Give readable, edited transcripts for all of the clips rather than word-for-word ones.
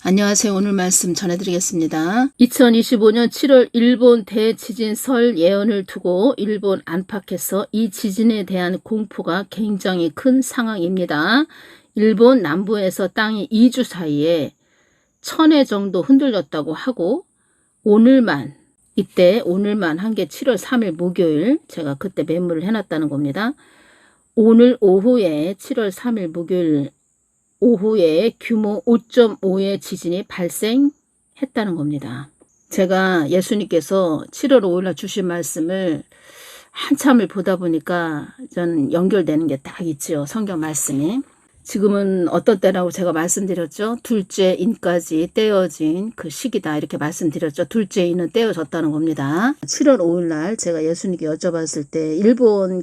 안녕하세요. 오늘 말씀 전해드리겠습니다. 2025년 7월 일본 대지진 설 예언을 두고 일본 안팎에서 이 지진에 대한 공포가 굉장히 큰 상황입니다. 일본 남부에서 땅이 2주 사이에 1000회 정도 흔들렸다고 하고 오늘만 한 게 7월 3일 목요일 제가 그때 메모를 해놨다는 겁니다. 오늘 오후에 7월 3일 목요일 오후에 규모 5.5의 지진이 발생했다는 겁니다. 제가 예수님께서 7월 5일날 주신 말씀을 한참을 보다 보니까 전 연결되는 게 딱 있죠. 성경 말씀이. 지금은 어떤 때라고 제가 말씀드렸죠. 둘째 인까지 떼어진 그 시기다 이렇게 말씀드렸죠. 둘째 인은 떼어졌다는 겁니다. 7월 5일날 제가 예수님께 여쭤봤을 때 일본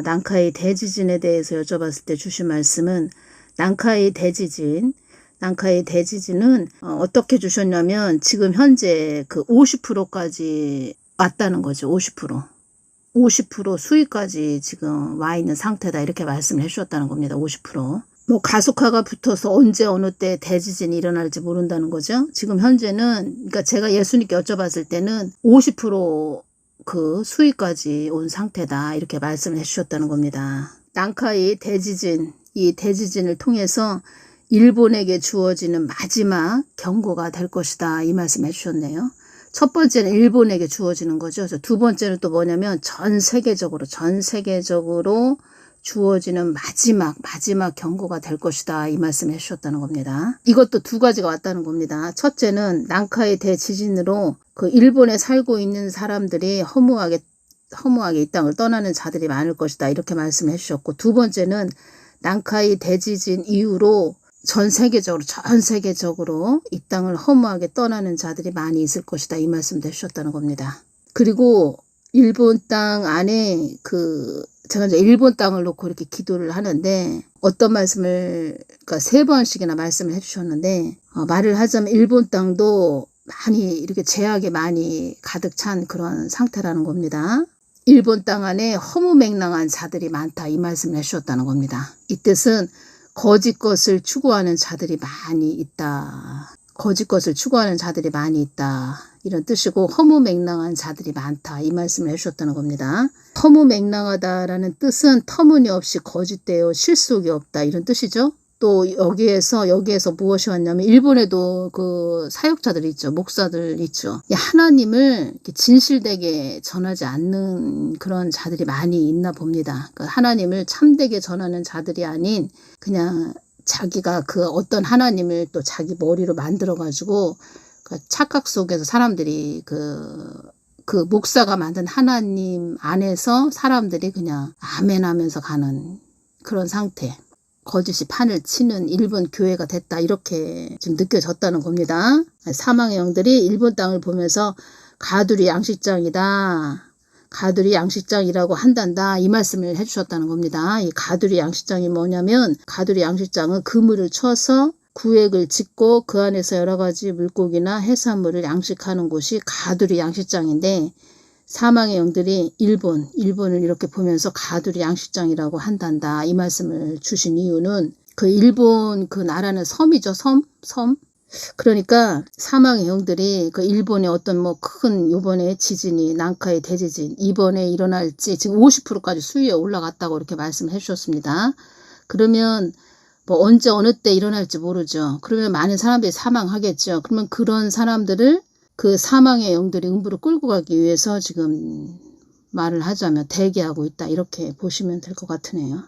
난카이 대지진에 대해서 여쭤봤을 때 주신 말씀은 난카이 대지진은 어떻게 주셨냐면 지금 현재 그 50%까지 왔다는 거죠. 50% 수위까지 지금 와 있는 상태다 이렇게 말씀을 해주셨다는 겁니다. 50%. 뭐 가속화가 붙어서 언제 어느 때 대지진이 일어날지 모른다는 거죠. 지금 현재는 그러니까 제가 예수님께 여쭤봤을 때는 50% 그 수위까지 온 상태다 이렇게 말씀을 해주셨다는 겁니다. 난카이 대지진 이 대지진을 통해서 일본에게 주어지는 마지막 경고가 될 것이다 이 말씀 해주셨네요. 첫 번째는 일본에게 주어지는 거죠. 두 번째는 또 뭐냐면 전 세계적으로 주어지는 마지막 경고가 될 것이다 이 말씀 해주셨다는 겁니다. 이것도 두 가지가 왔다는 겁니다. 첫째는 난카이 대지진으로 그 일본에 살고 있는 사람들이 허무하게 이 땅을 떠나는 자들이 많을 것이다 이렇게 말씀해 주셨고, 두 번째는 난카이 대지진 이후로 전 세계적으로 이 땅을 허무하게 떠나는 자들이 많이 있을 것이다 이 말씀도 해주셨다는 겁니다. 그리고 일본 땅 안에 제가 이제 일본 땅을 놓고 이렇게 기도를 하는데 어떤 말씀을 그러니까 3번씩이나 말씀을 해주셨는데 말을 하자면 일본 땅도 많이 이렇게 죄악이 많이 가득 찬 그런 상태라는 겁니다. 일본 땅 안에 허무맹랑한 자들이 많다 이 말씀을 해주셨다는 겁니다. 이 뜻은 거짓 것을 추구하는 자들이 많이 있다. 이런 뜻이고 허무맹랑한 자들이 많다 이 말씀을 해주셨다는 겁니다. 허무맹랑하다라는 뜻은 터무니없이 거짓되어 실속이 없다 이런 뜻이죠. 또 여기에서 무엇이 왔냐면 일본에도 그 사역자들이 있죠. 목사들 있죠. 하나님을 진실되게 전하지 않는 그런 자들이 많이 있나 봅니다. 그러니까 하나님을 참되게 전하는 자들이 아닌 그냥 자기가 그 어떤 하나님을 또 자기 머리로 만들어가지고 그 착각 속에서 사람들이 그 목사가 만든 하나님 안에서 사람들이 그냥 아멘 하면서 가는 그런 상태. 거짓이 판을 치는 일본 교회가 됐다 이렇게 지금 느껴졌다는 겁니다. 사망의 영들이 일본 땅을 보면서 가두리 양식장이라고 한단다 이 말씀을 해주셨다는 겁니다. 이 가두리 양식장이 뭐냐면 가두리 양식장은 그물을 쳐서 구획을 짓고 그 안에서 여러 가지 물고기나 해산물을 양식하는 곳이 가두리 양식장인데 사망의 영들이 일본을 이렇게 보면서 가두리 양식장이라고 한단다 이 말씀을 주신 이유는 그 일본 그 나라는 섬이죠. 섬. 그러니까 사망의 영들이 그 일본의 어떤 큰 요번에 지진이 난카이 대지진 이번에 일어날지 지금 50%까지 수위에 올라갔다고 이렇게 말씀해 주셨습니다. 그러면 언제 어느 때 일어날지 모르죠. 그러면 많은 사람들이 사망하겠죠. 그러면 그런 사람들을 그 사망의 영들이 음부로 끌고 가기 위해서 지금 말을 하자면 대기하고 있다 이렇게 보시면 될 것 같으네요.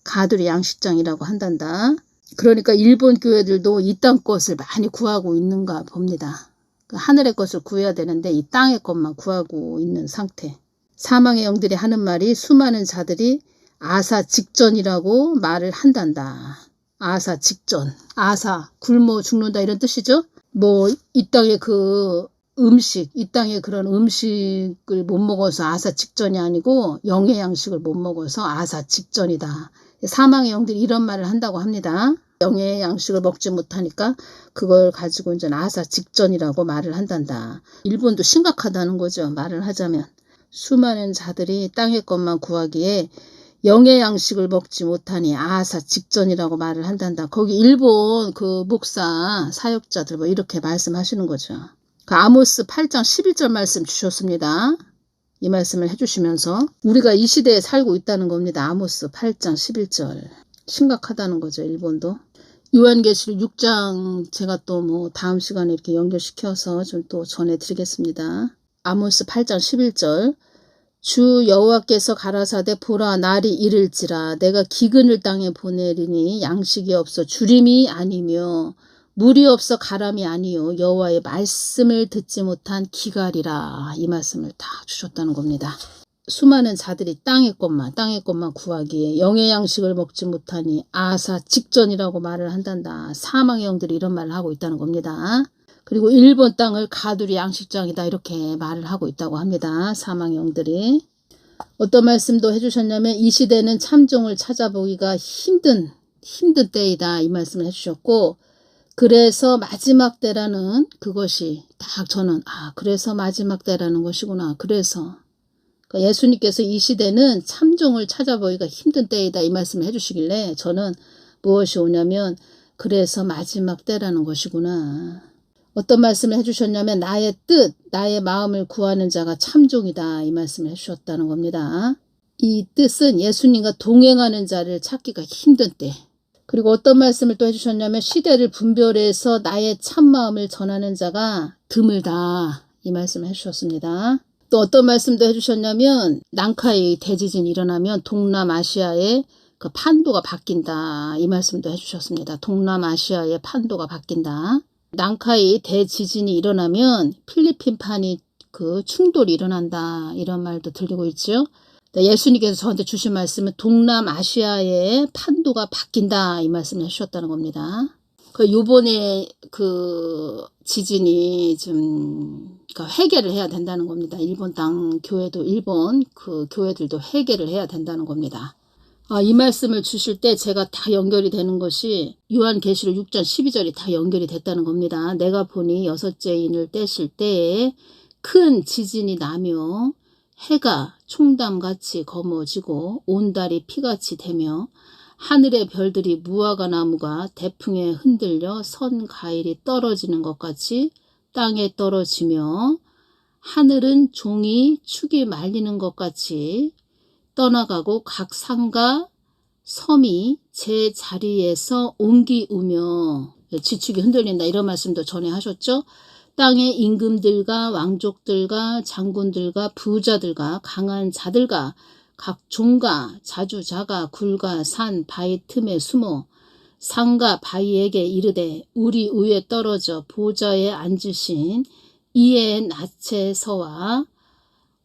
가두리 양식장이라고 한단다. 그러니까 일본 교회들도 이 땅 것을 많이 구하고 있는가 봅니다. 하늘의 것을 구해야 되는데 이 땅의 것만 구하고 있는 상태. 사망의 영들이 하는 말이 수많은 자들이 아사 직전이라고 말을 한단다. 아사 직전. 아사 굶어 죽는다 이런 뜻이죠. 이 땅의 이 땅의 그런 음식을 못 먹어서 아사 직전이 아니고 영의 양식을 못 먹어서 아사 직전이다. 사망의 영들이 이런 말을 한다고 합니다. 영의 양식을 먹지 못하니까 그걸 가지고 이제 아사 직전이라고 말을 한단다. 일본도 심각하다는 거죠. 말을 하자면. 수많은 자들이 땅의 것만 구하기에 영의 양식을 먹지 못하니 아하사 직전이라고 말을 한단다. 거기 일본 그 목사 사역자들 뭐 이렇게 말씀하시는 거죠. 그 아모스 8장 11절 말씀 주셨습니다. 이 말씀을 해주시면서 우리가 이 시대에 살고 있다는 겁니다. 아모스 8장 11절. 심각하다는 거죠. 일본도. 요한계시록 6장 제가 또 뭐 다음 시간에 이렇게 연결시켜서 좀 또 전해드리겠습니다. 아모스 8장 11절. 주 여호와께서 가라사대 보라 날이 이를지라 내가 기근을 땅에 보내리니 양식이 없어 주림이 아니며 물이 없어 가람이 아니요 여호와의 말씀을 듣지 못한 기갈이라. 이 말씀을 다 주셨다는 겁니다. 수많은 자들이 땅의 것만 구하기에 영의 양식을 먹지 못하니 아사 직전이라고 말을 한단다. 사망의 영들이 이런 말을 하고 있다는 겁니다. 그리고 일본 땅을 가두리 양식장이다 이렇게 말을 하고 있다고 합니다. 사망의 영들이. 어떤 말씀도 해주셨냐면 이 시대는 참종을 찾아보기가 힘든 때이다 이 말씀을 해주셨고 그래서 마지막 때라는 그것이 딱 저는 그래서 마지막 때라는 것이구나. 그래서 그러니까 예수님께서 이 시대는 참종을 찾아보기가 힘든 때이다 이 말씀을 해주시길래 저는 무엇이 오냐면 그래서 마지막 때라는 것이구나. 어떤 말씀을 해주셨냐면 나의 뜻, 나의 마음을 구하는 자가 참종이다 이 말씀을 해주셨다는 겁니다. 이 뜻은 예수님과 동행하는 자를 찾기가 힘든 때. 그리고 어떤 말씀을 또 해주셨냐면 시대를 분별해서 나의 참마음을 전하는 자가 드물다 이 말씀을 해주셨습니다. 또 어떤 말씀도 해주셨냐면 난카이 대지진이 일어나면 동남아시아의 그 판도가 바뀐다 이 말씀도 해주셨습니다. 동남아시아의 판도가 바뀐다. 난카이 대지진이 일어나면 필리핀판이 그 충돌이 일어난다 이런 말도 들리고 있죠. 예수님께서 저한테 주신 말씀은 동남아시아의 판도가 바뀐다 이 말씀을 해주셨다는 겁니다. 요번에 그 지진이 좀 회개를 해야 된다는 겁니다. 일본 땅 교회도 일본 그 교회들도 회개를 해야 된다는 겁니다. 이 말씀을 주실 때 제가 다 연결이 되는 것이 요한계시록 6장 12절이 다 연결이 됐다는 겁니다. 내가 보니 여섯째 인을 떼실 때에 큰 지진이 나며 해가 총담같이 검어지고 온 달이 피같이 되며 하늘의 별들이 무화과 나무가 대풍에 흔들려 선 과일이 떨어지는 것 같이 땅에 떨어지며 하늘은 종이 축이 말리는 것 같이 떠나가고 각 산과 섬이 제 자리에서 옮기우며 지축이 흔들린다 이런 말씀도 전에 하셨죠. 땅의 임금들과 왕족들과 장군들과 부자들과 강한 자들과 각 종과 자주자가 굴과 산 바위 틈에 숨어 산과 바위에게 이르되 우리 위에 떨어져 보좌에 앉으신 이의 낯에 서와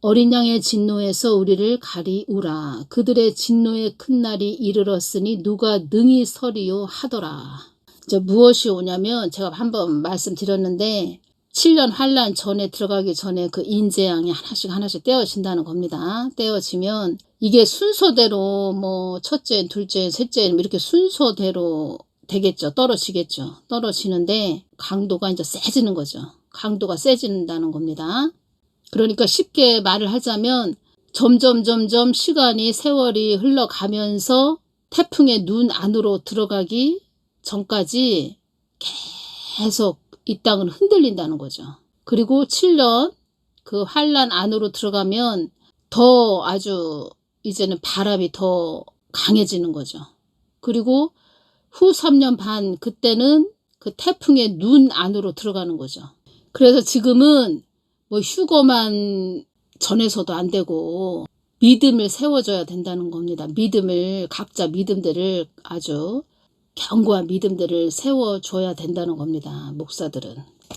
어린 양의 진노에서 우리를 가리우라. 그들의 진노의 큰 날이 이르렀으니 누가 능히 서리요 하더라. 이제 무엇이 오냐면 제가 한번 말씀드렸는데 7년 환란 전에 들어가기 전에 그 인재양이 하나씩 떼어진다는 겁니다. 떼어지면 이게 순서대로 뭐 첫째, 둘째, 셋째 이렇게 순서대로 되겠죠. 떨어지겠죠. 떨어지는데 강도가 이제 세지는 거죠. 강도가 세진다는 겁니다. 그러니까 쉽게 말을 하자면 점점 시간이 세월이 흘러가면서 태풍의 눈 안으로 들어가기 전까지 계속 이 땅은 흔들린다는 거죠. 그리고 7년 그 환란 안으로 들어가면 더 아주 이제는 바람이 더 강해지는 거죠. 그리고 후 3년 반 그때는 그 태풍의 눈 안으로 들어가는 거죠. 그래서 지금은 뭐 휴거만 전해서도 안 되고 믿음을 세워줘야 된다는 겁니다. 믿음을 각자 믿음들을 아주 견고한 믿음들을 세워줘야 된다는 겁니다. 목사들은.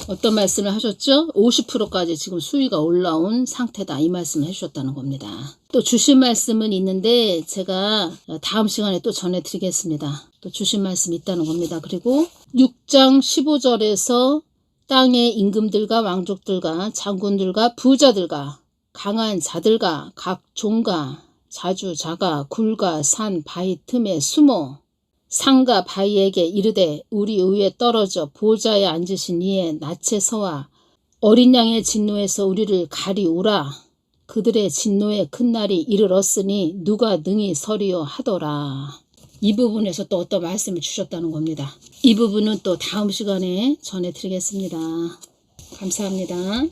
어떤 말씀을 하셨죠? 50%까지 지금 수위가 올라온 상태다. 이 말씀을 해주셨다는 겁니다. 또 주신 말씀은 있는데 제가 다음 시간에 또 전해드리겠습니다. 또 주신 말씀이 있다는 겁니다. 그리고 6장 15절에서 땅의 임금들과 왕족들과 장군들과 부자들과 강한 자들과 각 종과 자주자가 굴과 산 바위 틈에 숨어 산과 바위에게 이르되 우리 위에 떨어져 보좌에 앉으신 이의 낯에 서와 어린 양의 진노에서 우리를 가리우라. 그들의 진노의 큰 날이 이르렀으니 누가 능히 서리요 하더라. 이 부분에서 또 어떤 말씀을 주셨다는 겁니다. 이 부분은 또 다음 시간에 전해드리겠습니다. 감사합니다.